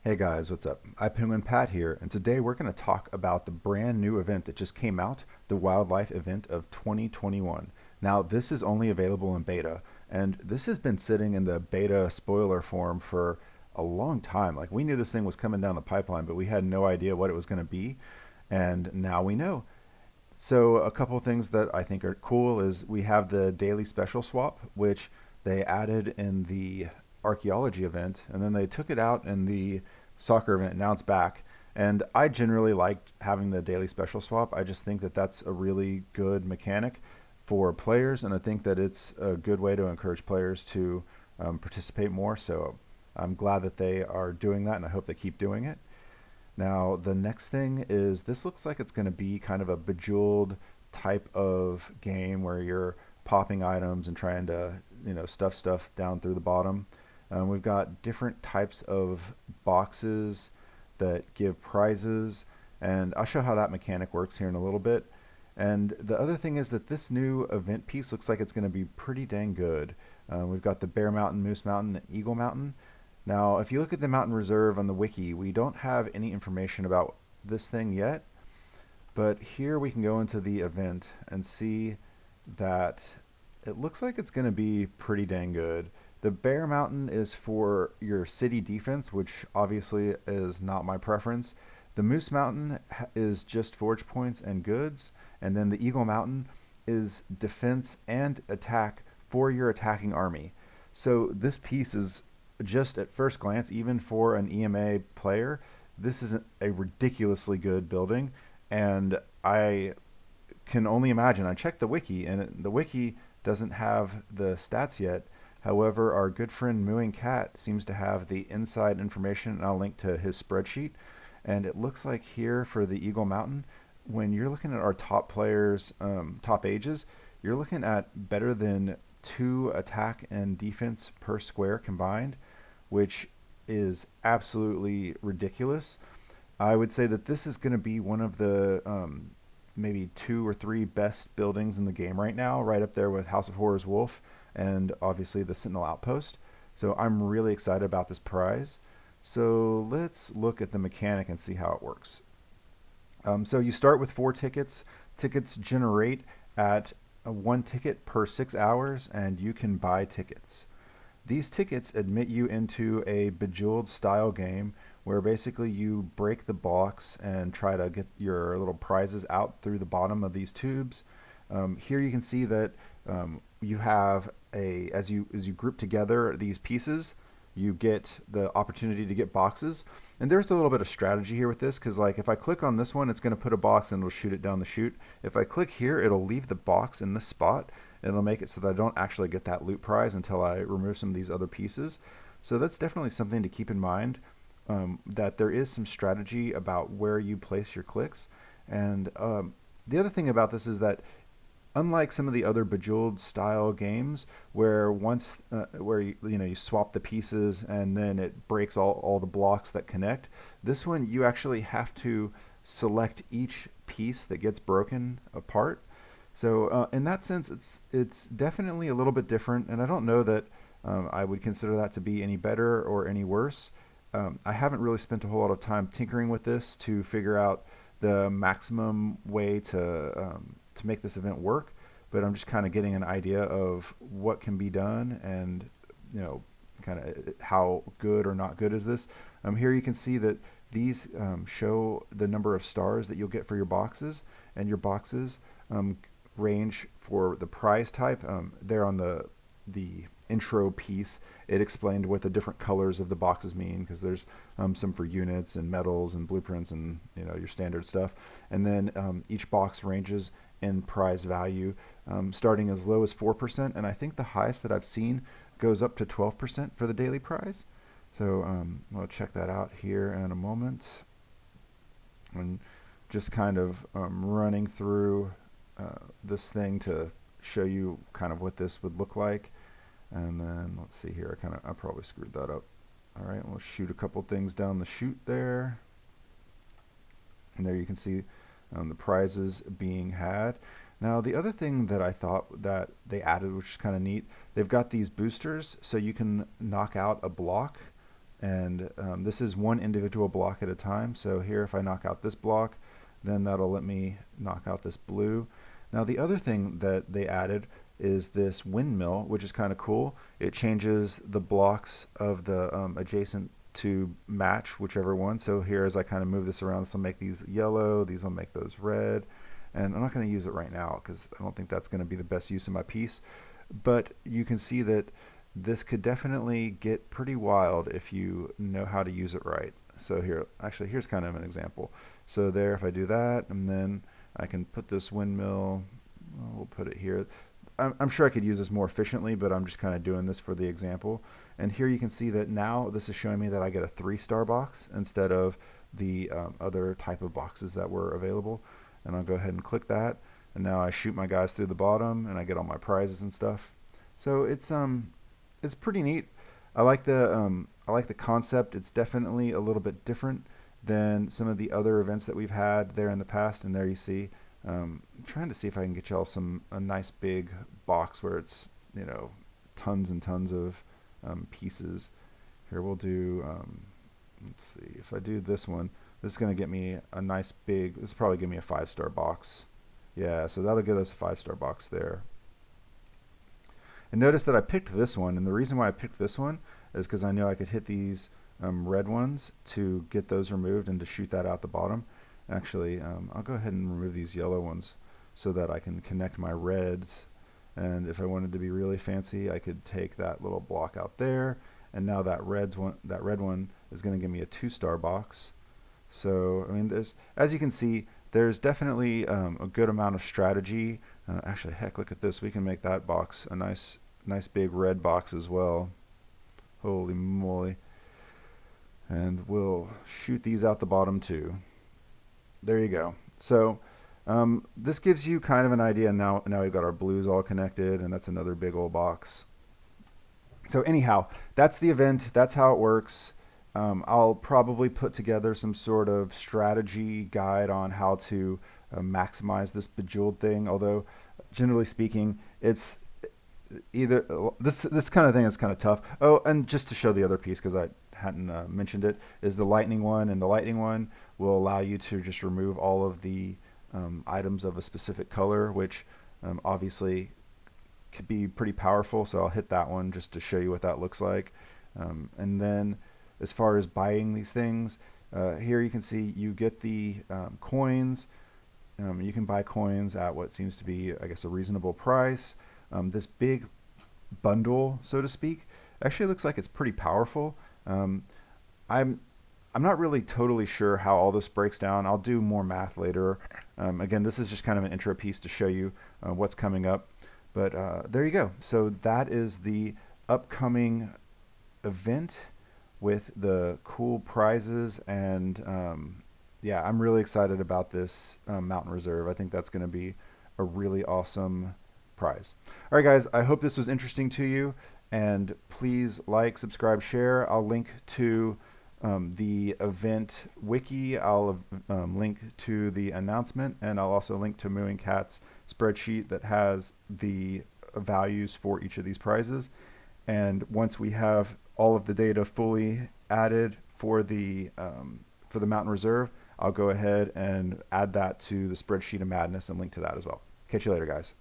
Hey guys, what's up? iPenguinPat here, and today we're going to talk about the brand new event that just came out, the Wildlife Event of 2021. Now, this is only available in beta, and this has been sitting in the beta spoiler form for a long time. Like, we knew this thing was coming down the pipeline, but we had no idea what it was going to be, and now we know. So, a couple of things that I think are cool is we have the daily special swap, which they added in the archaeology event, and then they took it out in the soccer event. Now it's back, and I generally like having the daily special swap. I just think that that's a really good mechanic for players, and I think that it's a good way to encourage players to participate more. So I'm glad that they are doing that, and I hope they keep doing it. Now, the next thing is this looks like it's going to be kind of a bejeweled type of game where you're popping items and trying to, stuff down through the bottom. We've got different types of boxes that give prizes, and I'll show how that mechanic works here in a little bit. And the other thing is that this new event piece looks like it's going to be pretty dang good. We've got the Bear Mountain, Moose Mountain, and Eagle Mountain. Now, if you look at the mountain reserve on the wiki, we don't have any information about this thing yet, but here we can go into the event and see that it looks like it's going to be pretty dang good. The Bear Mountain is for your city defense, which obviously is not my preference. The Moose Mountain is just forge points and goods, and then the Eagle Mountain is defense and attack for your attacking army. So this piece is just at first glance, even for an EMA player, this is a ridiculously good building, and I can only imagine. I checked the wiki, and the wiki doesn't have the stats yet. However, our good friend Mooing Cat seems to have the inside information, and I'll link to his spreadsheet. And it looks like here for the Eagle Mountain, when you're looking at our top players, top ages, you're looking at better than 2 attack and defense per square combined, which is absolutely ridiculous. I would say that this is going to be one of the maybe 2 or 3 best buildings in the game right now, right up there with House of Horrors Wolf and obviously the Sentinel Outpost. So I'm really excited about this prize. So let's look at the mechanic and see how it works. So you start with 4 tickets. Tickets generate at 1 ticket per 6 hours, and you can buy tickets. These tickets admit you into a Bejeweled style game where basically you break the blocks and try to get your little prizes out through the bottom of these tubes. Here you can see that you have as you group together these pieces, you get the opportunity to get boxes. And there's a little bit of strategy here with this, because like if I click on this one, it's going to put a box and it'll shoot it down the chute. If I click here, it'll leave the box in this spot, and it'll make it so that I don't actually get that loot prize until I remove some of these other pieces. So that's definitely something to keep in mind, that there is some strategy about where you place your clicks. And the other thing about this is that unlike some of the other Bejeweled style games where once where you swap the pieces and then it breaks all the blocks that connect, this one you actually have to select each piece that gets broken apart. So in that sense, it's definitely a little bit different, and I don't know that I would consider that to be any better or any worse. I haven't really spent a whole lot of time tinkering with this to figure out the maximum way to make this event work, but I'm just kind of getting an idea of what can be done, and kind of how good or not good is this. Here you can see that these show the number of stars that you'll get for your boxes, and your boxes range for the prize type. There on the intro piece, it explained what the different colors of the boxes mean, because there's some for units and medals and blueprints and your standard stuff. And then each box ranges in prize value, starting as low as 4%, and I think the highest that I've seen goes up to 12% for the daily prize. So we'll check that out here in a moment. And just kind of running through this thing to show you kind of what this would look like. And then let's see here, I probably screwed that up. All right, we'll shoot a couple things down the chute there. And there you can see the prizes being had. Now, the other thing that I thought that they added, which is kind of neat, they've got these boosters, so you can knock out a block And this is one individual block at a time. So here, if I knock out this block, then that'll let me knock out this blue. Now the other thing that they added is this windmill, which is kind of cool. It changes the blocks of the adjacent to match whichever one. So here, as I kind of move this around, this will make these yellow, these will make those red. And I'm not going to use it right now because I don't think that's going to be the best use of my piece. But you can see that this could definitely get pretty wild if you know how to use it right. So here, actually, here's kind of an example. So there, if I do that, and then I can put this windmill, we'll put it here. I'm sure I could use this more efficiently, but I'm just kind of doing this for the example. And here you can see that now this is showing me that I get a 3-star box instead of the other type of boxes that were available. And I'll go ahead and click that. And now I shoot my guys through the bottom, and I get all my prizes and stuff. So it's pretty neat. I like the concept. It's definitely a little bit different than some of the other events that we've had there in the past. And there you see. I'm trying to see if I can get y'all a nice big box where it's, you know, tons and tons of pieces. Here we'll do, let's see, if I do this one, this is going to get me a nice big, this will probably give me a 5-star box. Yeah, so that'll get us a 5-star box there. And notice that I picked this one, and the reason why I picked this one is because I know I could hit these red ones to get those removed and to shoot that out the bottom. Actually, I'll go ahead and remove these yellow ones so that I can connect my reds. And if I wanted to be really fancy, I could take that little block out there, and now that red one is going to give me a 2-star box. So I mean, as you can see, there's definitely a good amount of strategy. Actually, heck, look at this. We can make that box a nice big red box as well. Holy moly! And we'll shoot these out the bottom too. There you go. So this gives you kind of an idea. Now we've got our blues all connected, and that's another big old box. So anyhow, that's the event. That's how it works. I'll probably put together some sort of strategy guide on how to maximize this Bejeweled thing. Although, generally speaking, it's either this kind of thing is kind of tough. Oh, and just to show the other piece, because I hadn't mentioned it, is the lightning one, and the lightning one will allow you to just remove all of the items of a specific color, which obviously could be pretty powerful. So I'll hit that one just to show you what that looks like. And then as far as buying these things, here you can see you get the coins. You can buy coins at what seems to be, I guess, a reasonable price. This big bundle, so to speak, actually looks like it's pretty powerful. I'm not really totally sure how all this breaks down. I'll do more math later. Again, this is just kind of an intro piece to show you what's coming up. But there you go. So that is the upcoming event with the cool prizes. And yeah, I'm really excited about this Mountain Reserve. I think that's going to be a really awesome prize. All right, guys, I hope this was interesting to you. And please like, subscribe, share. I'll link to the event wiki. I'll link to the announcement, and I'll also link to Mooing Cat's spreadsheet that has the values for each of these prizes. And once we have all of the data fully added for the Mountain Reserve, I'll go ahead and add that to the spreadsheet of madness and link to that as well. Catch you later, guys.